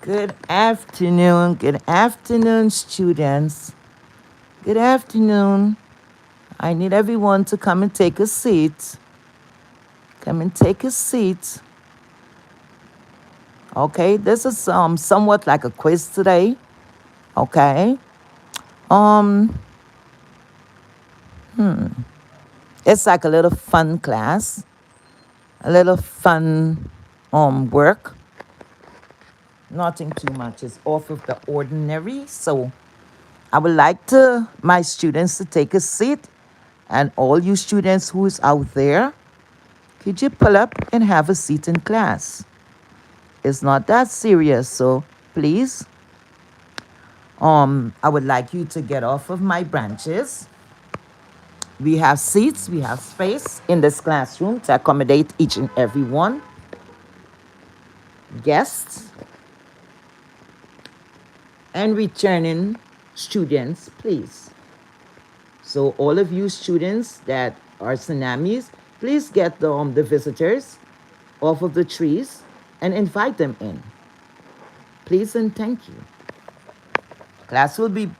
Good afternoon. Good afternoon, students. Good afternoon. I need everyone to come and take a seat. Come and take a seat. Okay, this is somewhat like a quiz today. Okay. Um, it's like a little fun class, a little fun work. Nothing too much. It's off of the ordinary. So I would like to my students to take a seat, and all you students who is out there, could you pull up and have a seat in class? It's not that serious, so please, I would like you to get off of my branches. We have seats, we have space in this classroom to accommodate each and every one. Guests and returning students, please. So all of you students that are tsunamis, please get the visitors off of the trees and invite them in. Please and thank you. Class will be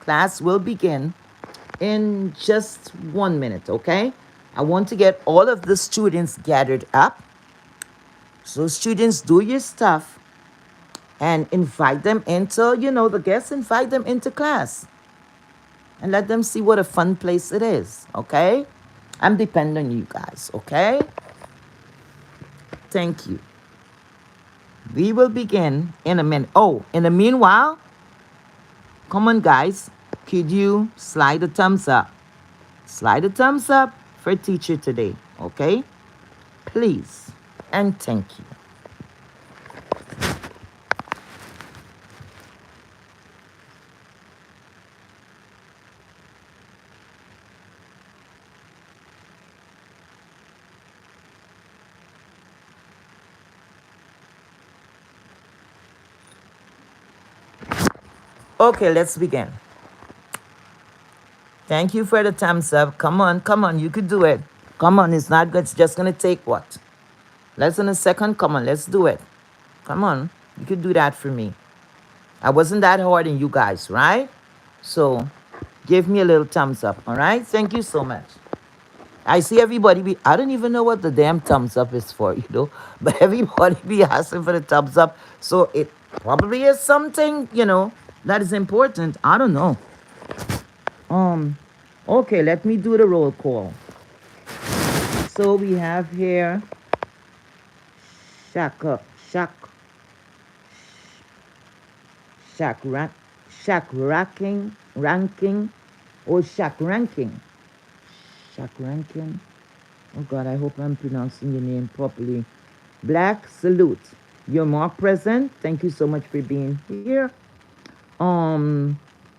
class will begin in just 1 minute, okay? I want to get all of the students gathered up. So students, do your stuff and invite them into, the guests, invite them into class and let them see what a fun place it is, okay? I'm depending on you guys, okay? Thank you. We will begin in a minute. Oh, in the meanwhile, come on, guys. Could you slide a thumbs up? Slide a thumbs up for teacher today, okay? Please and thank you. Okay, let's begin. Thank you for the thumbs up. Come on. You could do it. Come on, it's not good. It's just going to take what? Less than a second? Come on, let's do it. Come on. You could do that for me. I wasn't that hard on you guys, right? So give me a little thumbs up, all right? Thank you so much. I see everybody I don't even know what the damn thumbs up is for, but everybody be asking for the thumbs up. So it probably is something, that is important. I don't know. Okay, let me do the roll call. So we have here Shaka, Shack rank, Shack ranking, or Shack ranking. Shack ranking. Oh God, I hope I'm pronouncing your name properly. Black salute. You're more present. Thank you so much for being here.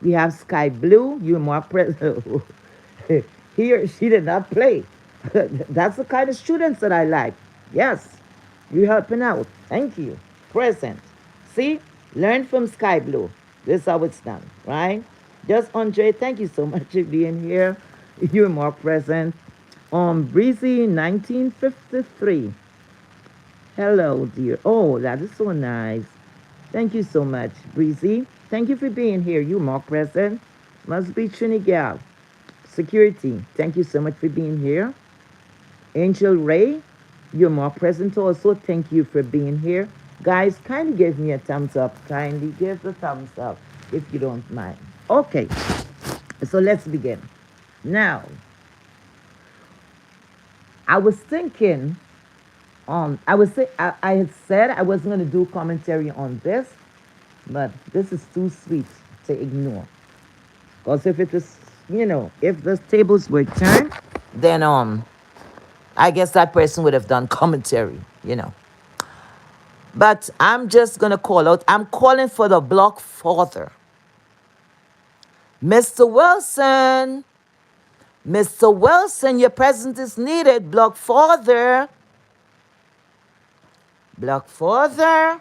We have Sky Blue. You're more present. He or she did not play. That's the kind of students that I like. Yes, you're helping out. Thank you. Present. See, learn from Sky Blue. This is how it's done, right? Just Andre, thank you so much for being here. You're more present. Breezy 1953. Hello, dear. Oh, that is so nice. Thank you so much, Breezy. Thank you for being here. You're more present. Must be Trinidad. Security. Thank you so much for being here. Angel Ray, you're more present also. Thank you for being here. Guys, kindly give me a thumbs up. Kindly give the thumbs up if you don't mind. Okay, so let's begin. Now, I was thinking, I had said I wasn't going to do commentary on this, but this is too sweet to ignore. Because if it was, if the tables were turned, then I guess that person would have done commentary. But I'm just gonna call out. I'm calling for the Blogfather. Mr. Wilson. Mr. Wilson, your presence is needed. Blogfather. Blogfather.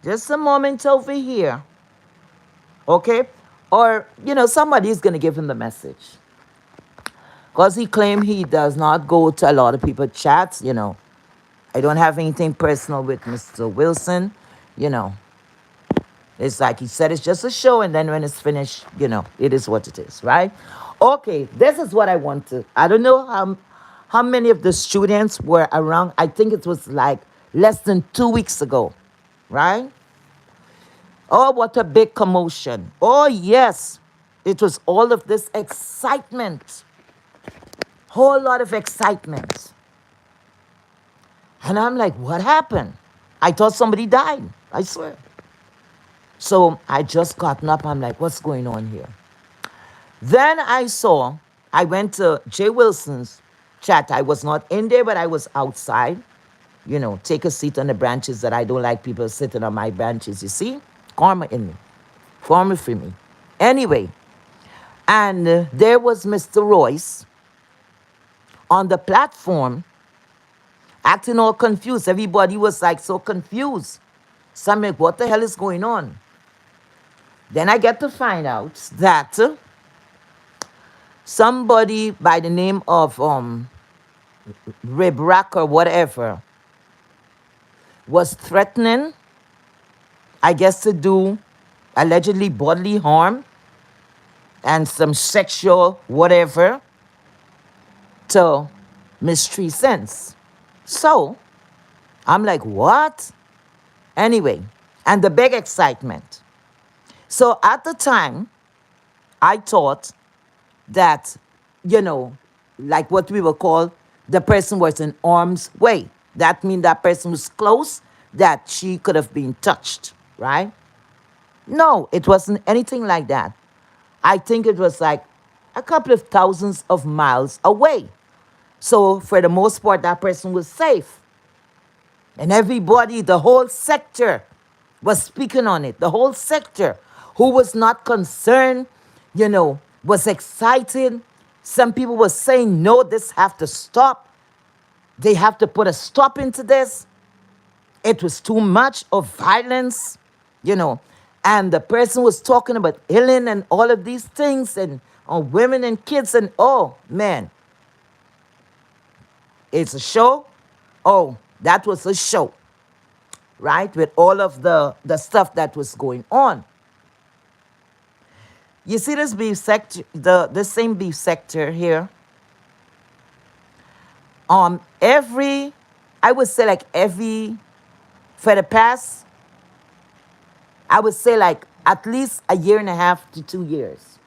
Just a moment over here. Okay? Or, somebody's gonna give him the message. Because he claimed he does not go to a lot of people's chats, I don't have anything personal with Mr. Wilson. You know, it's like he said it's just a show, and then when it's finished, it is what it is, right? Okay, this is what I want to. I don't know how many of the students were around. I think it was like less than 2 weeks ago, right? Oh, what a big commotion. Oh, yes. It was all of this excitement, whole lot of excitement. And I'm like, what happened? I thought somebody died. I swear. So I just gotten up. I'm like, what's going on here? Then I went to Jay Wilson's chat. I was not in there, but I was outside. Take a seat on the branches that I don't like people sitting on my branches. You see? Karma in me. Karma for me. Anyway, and there was Mr. Royce on the platform acting all confused. Everybody was like so confused. So I'm like, what the hell is going on? Then I get to find out that somebody by the name of Ribrak or whatever was threatening, I guess, to do allegedly bodily harm and some sexual whatever to Miss Tree Sense. So I'm like, what? Anyway, and the big excitement. So at the time, I thought that, like what we will call the person was in arm's way. That means that person was close, that she could have been touched, right? No, it wasn't anything like that. I think it was like a couple of thousands of miles away. So for the most part, that person was safe. And everybody, the whole sector was speaking on it. The whole sector who was not concerned, was excited. Some people were saying, no, this have to stop. They have to put a stop into this. It was too much of violence, you know. And the person was talking about healing and all of these things and on women and kids. And oh, man, it's a show. Oh, that was a show, right? With all of the stuff that was going on. You see this beef sector, the same beef sector here. Every, I would say like every, for the past, I would say like at least a year and a half to 2 years.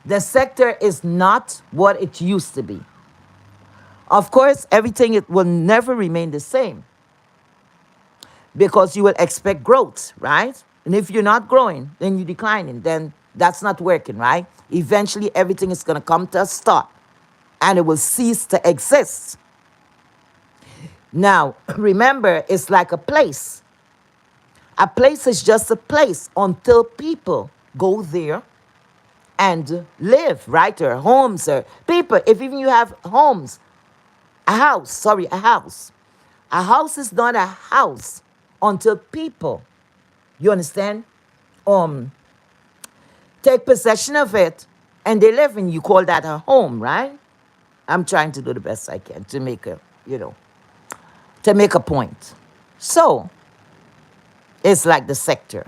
The sector is not what it used to be. Of course, everything it will never remain the same because you will expect growth, right? And if you're not growing, then you're declining. Then that's not working, right? Eventually, everything is going to come to a stop and it will cease to exist. Now, remember, it's like a place. A place is just a place until people go there and live, right? Or homes or people. If even you have homes, a house. A house is not a house until people, you understand, take possession of it and they live in, you call that a home, right? I'm trying to do the best I can to make to make a point. So, it's like the sector.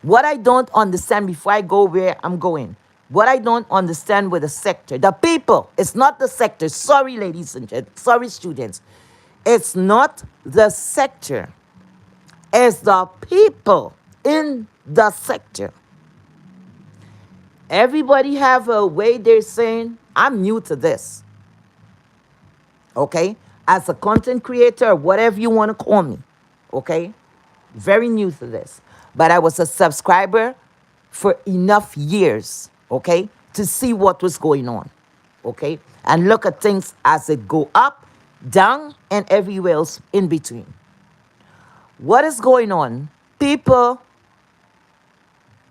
What I don't understand before I go where I'm going, what I don't understand with the sector, the people, it's not the sector. Sorry, ladies and gentlemen, sorry, students. It's not the sector. It's the people in the sector. Everybody have a way they're saying, I'm new to this. Okay? As a content creator, whatever you want to call me. Okay? Very new to this. But I was a subscriber for enough years, okay, to see what was going on, okay? And look at things as it go up, down, and everywhere else in between. What is going on? People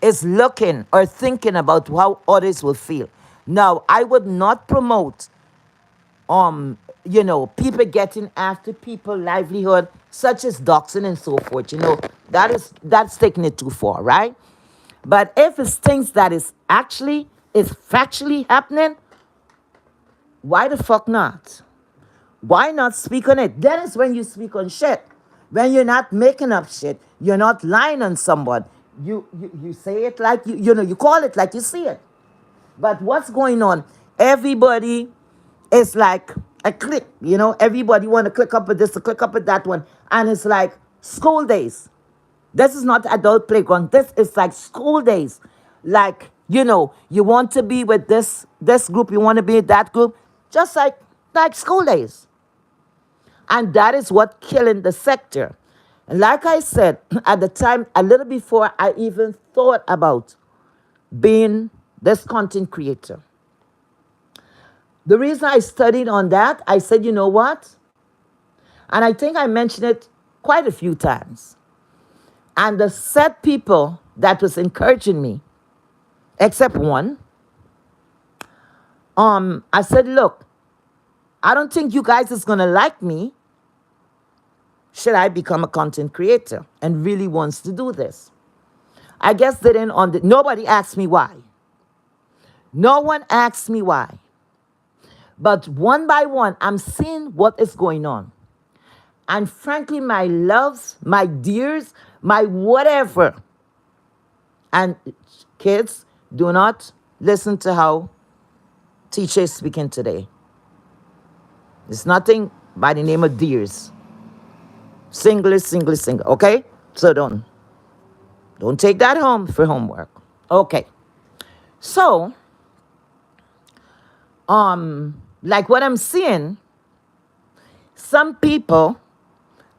is looking or thinking about how others will feel. Now, I would not promote people getting after people livelihood, such as doxing and so forth. That's taking it too far, right? But if it's things that is factually happening, why the fuck not? Why not speak on it? Then it's when you speak on shit. When you're not making up shit, you're not lying on someone. You say it like you call it like you see it. But what's going on? Everybody is like a click, everybody want to click up with this, to click up with that one. And it's like school days. This is not adult playground. This is like school days. Like, you want to be with this group, you want to be with that group, just like school days. And that is what killing the sector. And like I said, at the time, a little before I even thought about being this content creator. The reason I studied on that, I said, you know what? And I think I mentioned it quite a few times. And the set people that was encouraging me, except one, I said, look, I don't think you guys is gonna like me should I become a content creator and really wants to do this. I guess they didn't nobody asked me why. No one asked me why. But one by one, I'm seeing what is going on. And frankly, my loves, my dears, my whatever. And kids, do not listen to how teacher is speaking today. It's nothing by the name of dears. Single is single is single, okay? So don't take that home for homework. Okay. So, like what I'm seeing, some people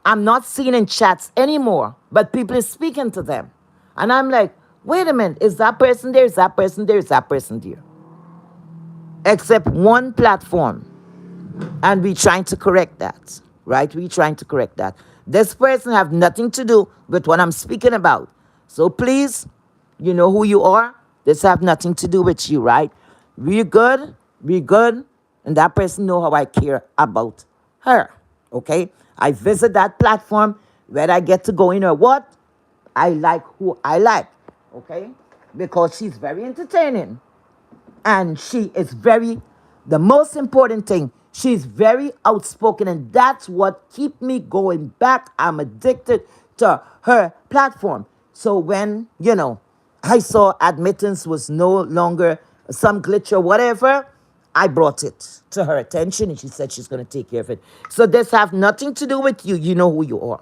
I'm not seeing in chats anymore, but people are speaking to them. And I'm like, wait a minute, is that person there? Is that person there? Is that person there? Except one platform. And we're trying to correct that, right? We're trying to correct that. This person have nothing to do with what I'm speaking about. So please, you know who you are. This have nothing to do with you, right? We're good. We're good. And that person know how I care about her, okay? I visit that platform, where I get to go in or what. I like who I like, okay? Because she's very entertaining. And she is the most important thing, she's very outspoken, and that's what keep me going back. I'm addicted to her platform. So when, I saw admittance was no longer some glitch or whatever, I brought it to her attention, and she said she's going to take care of it. So this have nothing to do with you. You know who you are.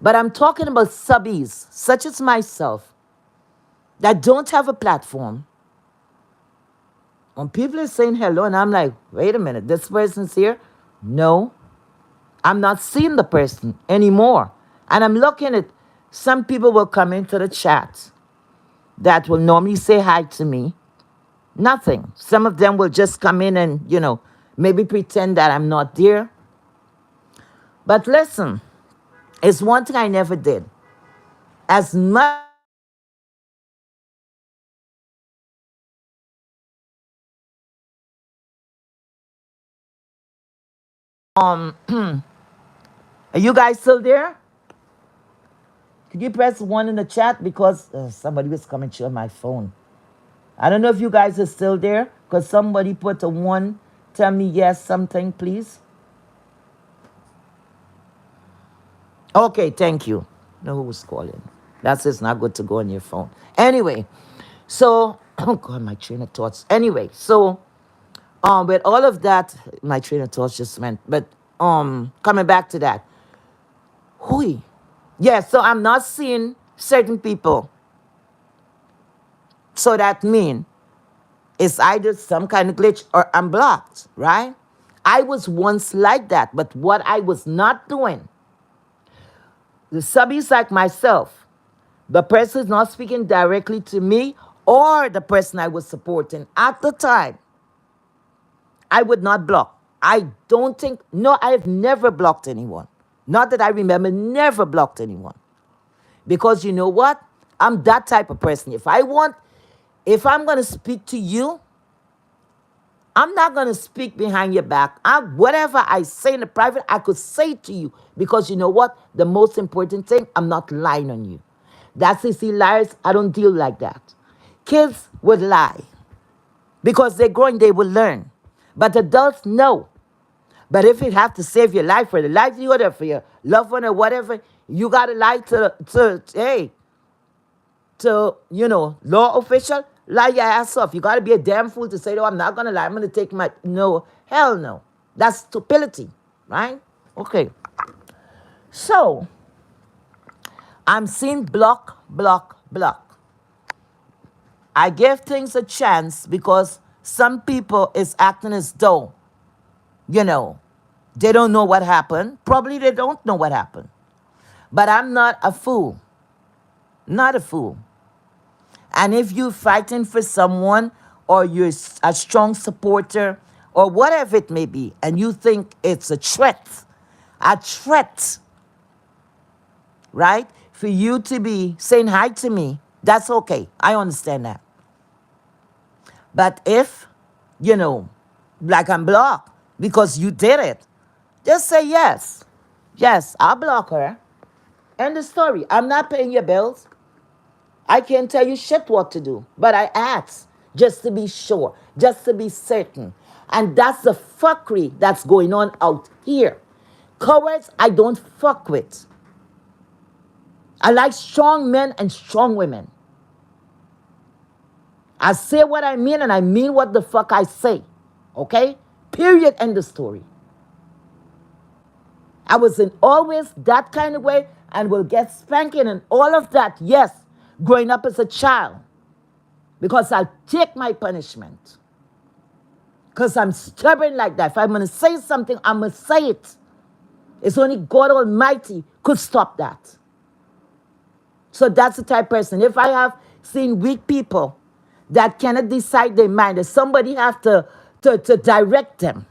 But I'm talking about subbies, such as myself, that don't have a platform. When people are saying hello, and I'm like, wait a minute, this person's here? No, I'm not seeing the person anymore. And I'm looking at some people will come into the chat that will normally say hi to me. Nothing. Some of them will just come in and, maybe pretend that I'm not there. But listen, it's one thing I never did. As much are you guys still there? Could you press 1 in the chat? Because somebody was coming to my phone. I don't know if you guys are still there. Because somebody put a 1. Tell me yes, something, please. Okay, thank you. Know who was calling. That's just not good to go on your phone. Anyway, so, oh God, my train of thoughts. Anyway, so, with all of that, my train of thoughts just went. But, coming back to that. Hui. Yeah, so I'm not seeing certain people. So that means it's either some kind of glitch or I'm blocked, right? I was once like that, but what I was not doing, the subbies like myself, the person is not speaking directly to me or the person I was supporting at the time, I would not block. No, I have never blocked anyone. Not that I remember, never blocked anyone. Because you know what? I'm that type of person. If I'm going to speak to you, I'm not going to speak behind your back. Whatever I say in the private, I could say to you. Because you know what? The most important thing, I'm not lying on you. That's you see, liars, I don't deal like that. Kids would lie. Because they're growing, they will learn. But adults, no. But if it have to save your life for the livelihood or for your loved one or whatever, you gotta lie to law official, lie your ass off. You gotta be a damn fool to say, "Oh, I'm not gonna lie. I'm gonna take my no, hell no." That's stupidity, right? Okay. So I'm seeing block, block, block. I give things a chance because some people is acting as though, you know, they don't know what happened. Probably they don't know what happened. But I'm not a fool. Not a fool. And if you're fighting for someone or you're a strong supporter or whatever it may be, and you think it's a threat, right? For you to be saying hi to me, that's okay. I understand that. But if, you know, like I'm blocked because you did it, just say yes. Yes, I'll block her. End the story. I'm not paying your bills. I can't tell you shit what to do. But I ask just to be sure, just to be certain. And that's the fuckery that's going on out here. Cowards, I don't fuck with. I like strong men and strong women. I say what I mean and I mean what the fuck I say. Okay? Period. End of story. I was in always that kind of way and will get spanking and all of that. Yes, growing up as a child. Because I take my punishment. Because I'm stubborn like that. If I'm going to say something, I'm going to say it. It's only God Almighty could stop that. So that's the type of person. If I have seen weak people that cannot decide their mind, that somebody have to direct them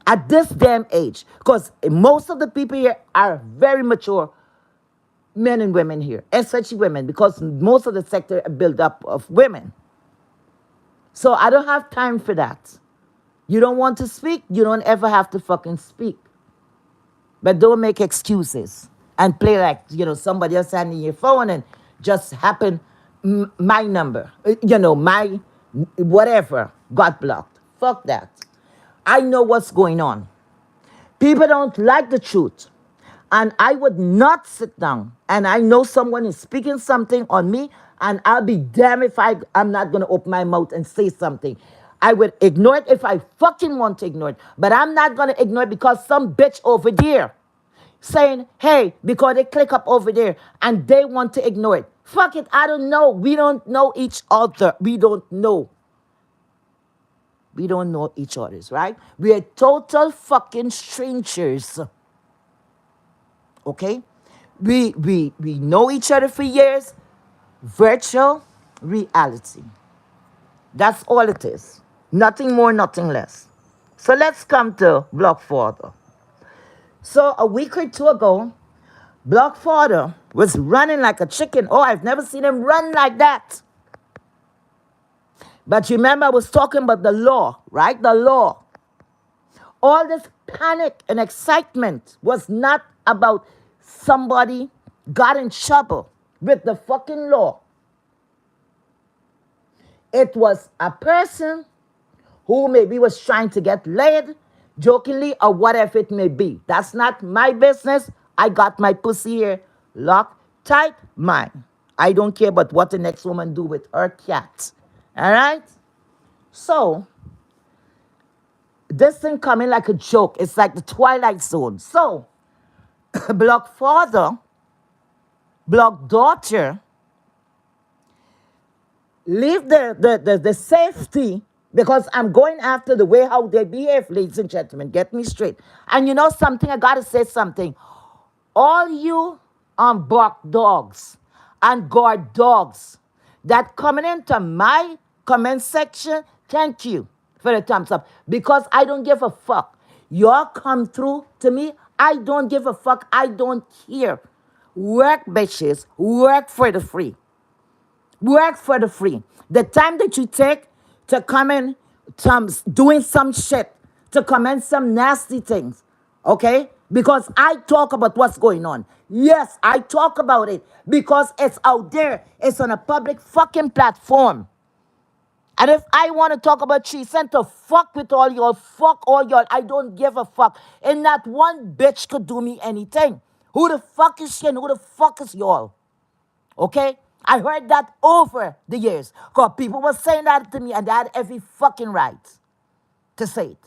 at this damn age. Because most of the people here are very mature men and women here, especially women, because most of the sector are built up of women. So I don't have time for that. You don't want to speak, you don't ever have to fucking speak. But don't make excuses and play like, somebody else handing your phone and just happen my number, my whatever got blocked. Fuck that. I know what's going on. People don't like the truth. And I would not sit down and I know someone is speaking something on me and I'll be damned if I'm not going to open my mouth and say something. I would ignore it if I fucking want to ignore it. But I'm not going to ignore it because some bitch over there saying, hey, because they click up over there and they want to ignore it. Fuck it, I don't know. We don't know each other. We don't know. We don't know each other's, right? We are total fucking strangers. Okay? We know each other for years. Virtual reality. That's all it is. Nothing more, nothing less. So let's come to Blogfather. So a week or two ago, Blogfather was running like a chicken. Oh, I've never seen him run like that. But remember, I was talking about the law, right? The law. All this panic and excitement was not about somebody got in trouble with the fucking law. It was a person who maybe was trying to get laid, jokingly, or whatever it may be. That's not my business. I got my pussy here locked tight, mine. I don't care about what the next woman do with her cat. All right? So, this thing coming like a joke. It's like the Twilight Zone. So, Blogfather, Blogdaughter, leave the safety because I'm going after the way how they behave, ladies and gentlemen. Get me straight. And you know something? I got to say something. All you bark dogs and guard dogs that coming into my comment section, thank you for the thumbs up. Because I don't give a fuck. Y'all come through to me. I don't give a fuck. I don't care. Work, bitches. Work for the free. Work for the free. The time that you take to come in, doing some shit, to comment some nasty things, okay? Because I talk about what's going on. Yes, I talk about it because it's out there. It's on a public fucking platform. And if I want to talk about 3 cents to fuck with all y'all, fuck all y'all. I don't give a fuck. And not one bitch could do me anything. Who the fuck is she and who the fuck is y'all? Okay? I heard that over the years. Because people were saying that to me and they had every fucking right to say it.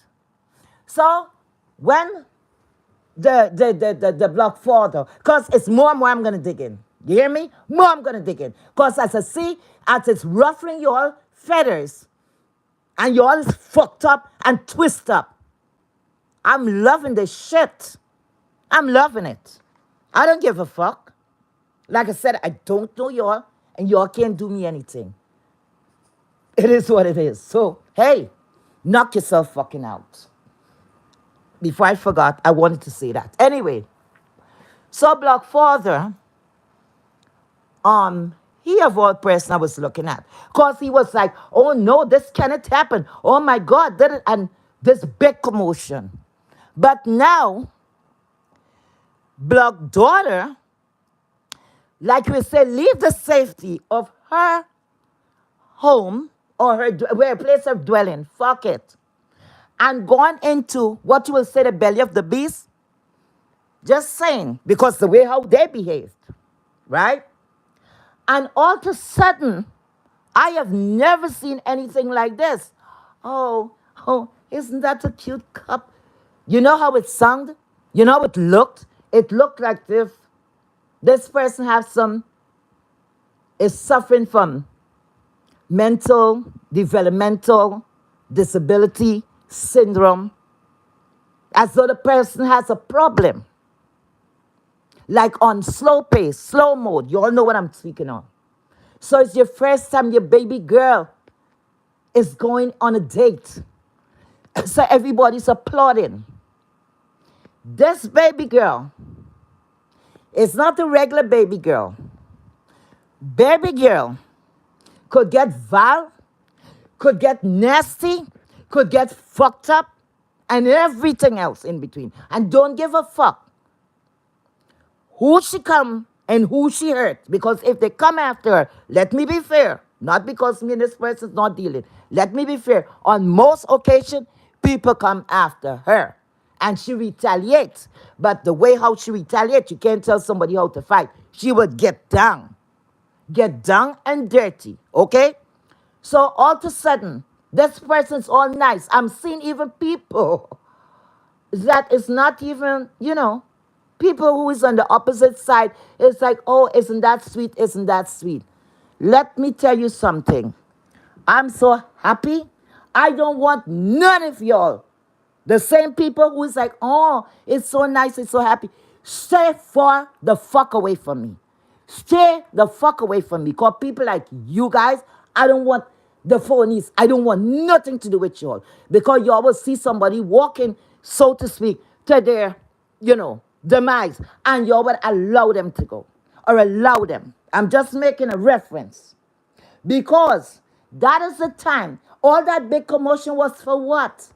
So, when the Blogfather, because it's more and more I'm going to dig in. You hear me? More I'm going to dig in. Because as I see, as it's ruffling your feathers, and you all is fucked up and twist up. I'm loving this shit. I'm loving it. I don't give a fuck. Like I said, I don't know y'all, and y'all can't do me anything. It is what it is. So, hey, knock yourself fucking out. Before I forgot, I wanted to say that. Anyway, so Blogfather, he of all person I was looking at. Because he was like, oh no, this cannot happen. Oh my God, and this big commotion. But now, Blog daughter, like we say, leave the safety of her home or her place of dwelling, fuck it, and gone into what you will say the belly of the beast. Just saying, because the way how they behaved, right? And all of a sudden, I have never seen anything like this. Oh, isn't that a cute cup? You know how it sounded? You know how it looked? It looked like if this person is suffering from mental, developmental disability syndrome, as though the person has a problem. Like on slow pace, slow mode. You all know what I'm speaking on. So it's your first time your baby girl is going on a date. So everybody's applauding. This baby girl is not a regular baby girl. Baby girl could get vile, could get nasty, could get fucked up, and everything else in between. And don't give a fuck who she come and who she hurt. Because if they come after her, let me be fair. Not because me and this person's not dealing. Let me be fair. On most occasions, people come after her. And she retaliates. But the way how she retaliates, you can't tell somebody how to fight. She would get down. Get down and dirty. Okay? So all of a sudden, this person's all nice. I'm seeing even people that is not even, people who is on the opposite side. It's like, oh, isn't that sweet? Isn't that sweet? Let me tell you something. I'm so happy. I don't want none of y'all. The same people who is like, oh, it's so nice, it's so happy. Stay far the fuck away from me. Stay the fuck away from me. Because people like you guys, I don't want the phonies. I don't want nothing to do with y'all. Because y'all will see somebody walking, so to speak, to their, demise. And y'all will allow them to go. Or allow them. I'm just making a reference. Because that is the time. All that big commotion was for what?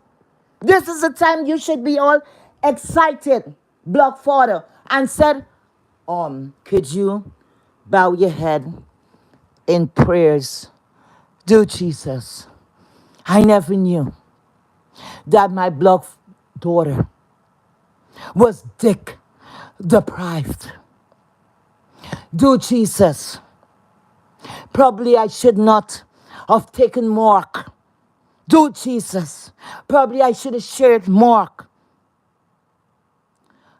This is the time you should be all excited, Blogfather, and said, could you bow your head in prayers? Do Jesus. I never knew that my Blog daughter was dick deprived. Do Jesus. Probably I should not have taken Mark. Do Jesus. Probably I should have shared Mark.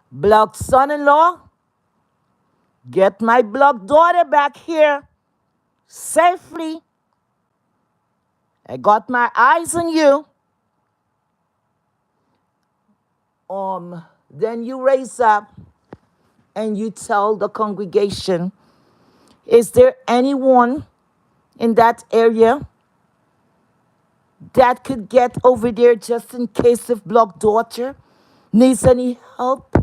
Blog son-in-law, get my Blog daughter back here safely. I got my eyes on you. Then you raise up and you tell the congregation, is there anyone in that area that could get over there just in case if Blog daughter needs any help?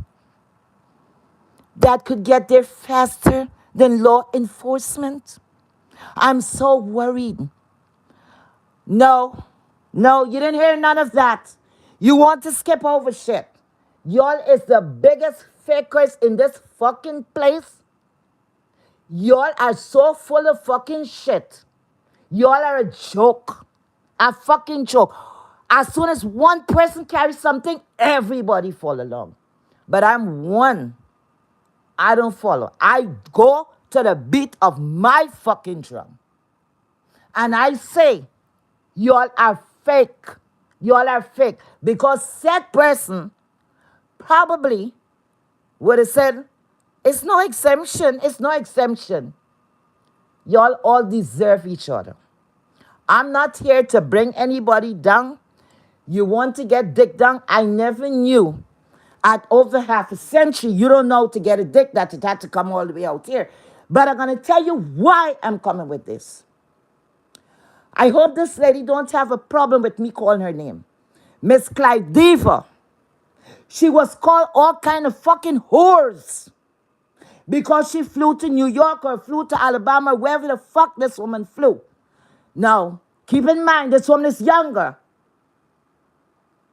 That could get there faster than law enforcement? I'm so worried. No, you didn't hear none of that. You want to skip over shit. Y'all is the biggest fakers in this fucking place. Y'all are so full of fucking shit. Y'all are a joke. A fucking joke. As soon as one person carries something, everybody follow along. But I'm one. I don't follow. I go to the beat of my fucking drum. And I say, y'all are fake. Y'all are fake. Because said person probably would have said, it's no exemption. It's no exemption. Y'all all deserve each other. I'm not here to bring anybody down. You want to get dick down? I never knew. At over half a century, you don't know to get a dick that it had to come all the way out here. But I'm going to tell you why I'm coming with this. I hope this lady don't have a problem with me calling her name. Miss Clyde Diva. She was called all kind of fucking whores because she flew to New York or flew to Alabama, wherever the fuck this woman flew. Now, keep in mind, this woman is younger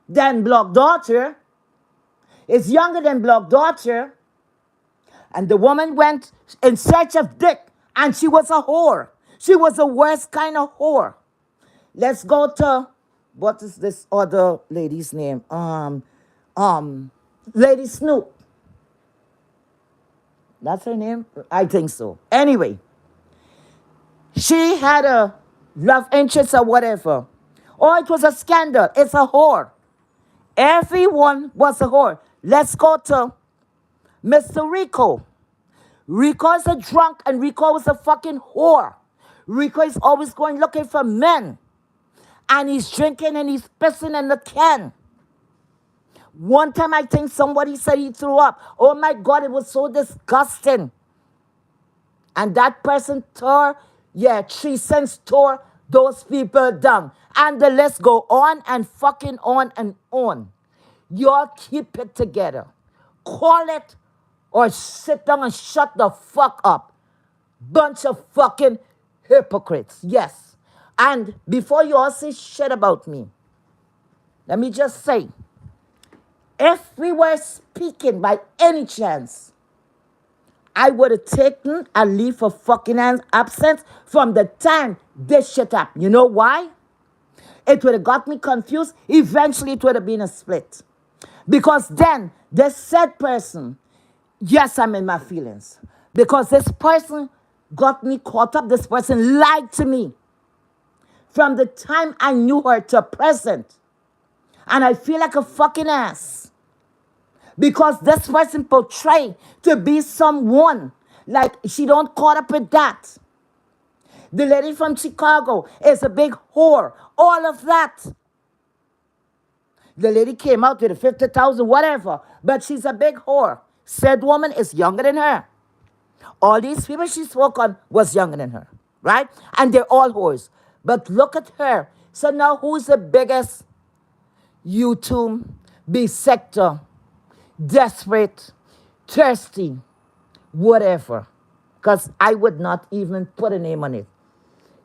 than Block Daughter. Is younger than Block Daughter. And the woman went in search of dick, and she was a whore. She was the worst kind of whore. Let's go to, what is this other lady's name? Lady Snoop. That's her name? I think so. Anyway, she had a love interest or whatever. Oh, it was a scandal. It's a whore. Everyone was a whore. Let's go to Mr. Rico. Rico is a drunk and Rico was a fucking whore. Rico is always going looking for men. And he's drinking and he's pissing in the can. One time I think somebody said he threw up. Oh my God, it was so disgusting. And that person tore, 3 cents tore those people down. And the list go on and fucking on and on. Y'all keep it together. Call it or sit down and shut the fuck up. Bunch of fucking hypocrites. Yes. And before you all say shit about me, let me just say, if we were speaking by any chance, I would have taken a leave of fucking absence from the time this shit happened. You know why? It would have got me confused. Eventually, it would have been a split. Because then, this said person, yes, I'm in my feelings. Because this person got me caught up. This person lied to me. From the time I knew her to present. And I feel like a fucking ass. Because this person portrayed to be someone. Like, she don't caught up with that. The lady from Chicago is a big whore. All of that. The lady came out with a 50,000, whatever. But she's a big whore. Said woman is younger than her. All these people she spoke on was younger than her. Right? And they're all whores. But look at her. So now who's the biggest YouTube bisector? Desperate, thirsty, whatever. Because I would not even put a name on it.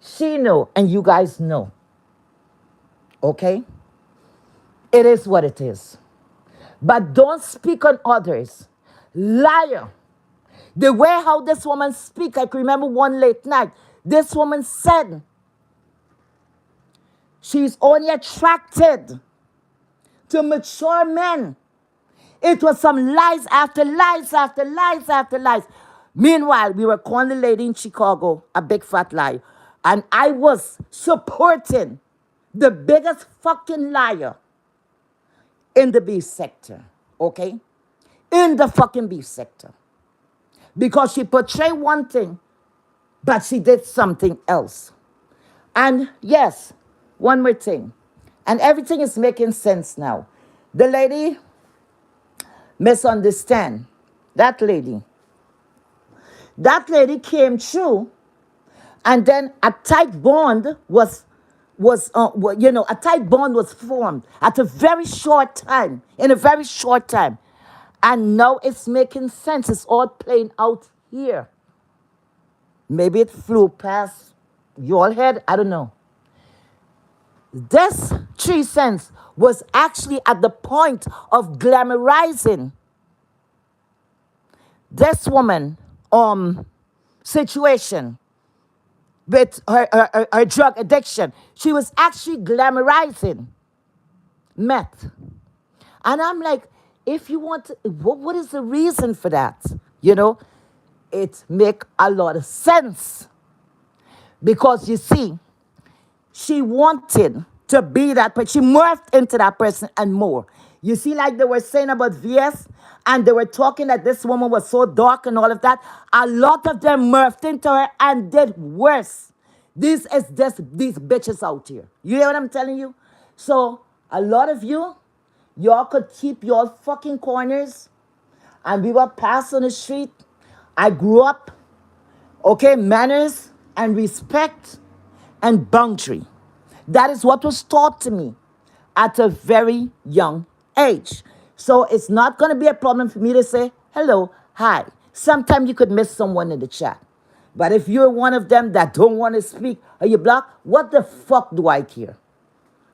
She know, and you guys know. Okay? It is what it is. But don't speak on others. Liar. The way how this woman speak, I can remember one late night. This woman said she's only attracted to mature men. It was some lies after lies after lies after lies. Meanwhile, we were calling the lady in Chicago a big fat lie. And I was supporting the biggest fucking liar in the beef sector. Okay? In the fucking beef sector. Because she portrayed one thing, but she did something else. And yes, one more thing. And everything is making sense now. The lady misunderstand. That lady came through, and then a tight bond was formed at a very short time, in a very short time. And now it's making sense. It's all playing out here. Maybe it flew past your head. I don't know. This 3 cents was actually at the point of glamorizing this woman situation. with her drug addiction. She was actually glamorizing meth. And I'm like, if you want to, what is the reason for that? You know, it make a lot of sense. Because you see, she wanted to be that, but she morphed into that person and more. You see, like they were saying about VS, and they were talking that this woman was so dark and all of that. A lot of them morphed into her and did worse. This is just these bitches out here. You hear what I'm telling you? So, a lot of you, y'all could keep your fucking corners, and we were passed on the street. I grew up, okay, manners and respect and boundary. That is what was taught to me at a very young age. So it's not going to be a problem for me to say hello, hi. Sometimes you could miss someone in the chat. But if you're one of them that don't want to speak or you block, what the fuck do I care?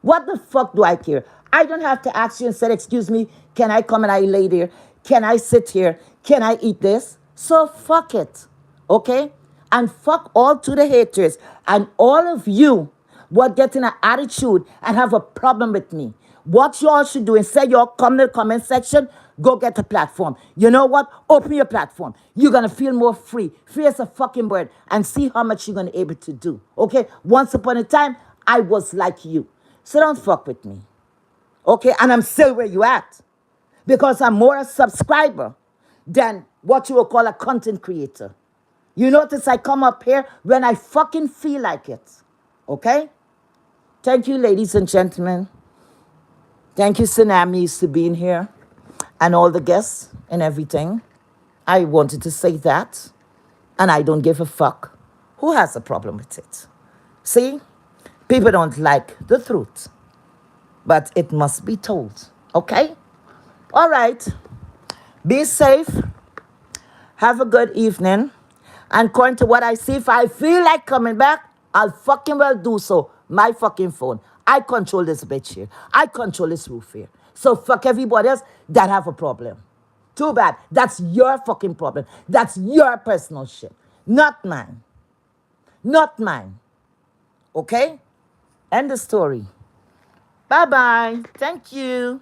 What the fuck do I care? I don't have to ask you and say, excuse me, can I come and I lay there? Can I sit here? Can I eat this? So fuck it. Okay? And fuck all to the haters. And all of you what getting an attitude and have a problem with me. What y'all should do, instead y'all come to the comment section, go get a platform. You know what? Open your platform. You're going to feel more free. Free as a fucking bird. And see how much you're going to be able to do. Okay? Once upon a time, I was like you. So don't fuck with me. Okay? And I'm still where you at. Because I'm more a subscriber than what you would call a content creator. You notice I come up here when I fucking feel like it. Okay? Thank you, ladies and gentlemen. Thank you, Tsunamis, for being here. And all the guests and everything. I wanted to say that. And I don't give a fuck who has a problem with it. See? People don't like the truth. But it must be told. Okay? All right. Be safe. Have a good evening. And according to what I see, if I feel like coming back, I'll fucking well do so. My fucking phone. I control this bitch here. I control this roof here. So fuck everybody else that have a problem. Too bad. That's your fucking problem. That's your personal shit. Not mine. Not mine. Okay? End the story. Bye-bye. Thank you.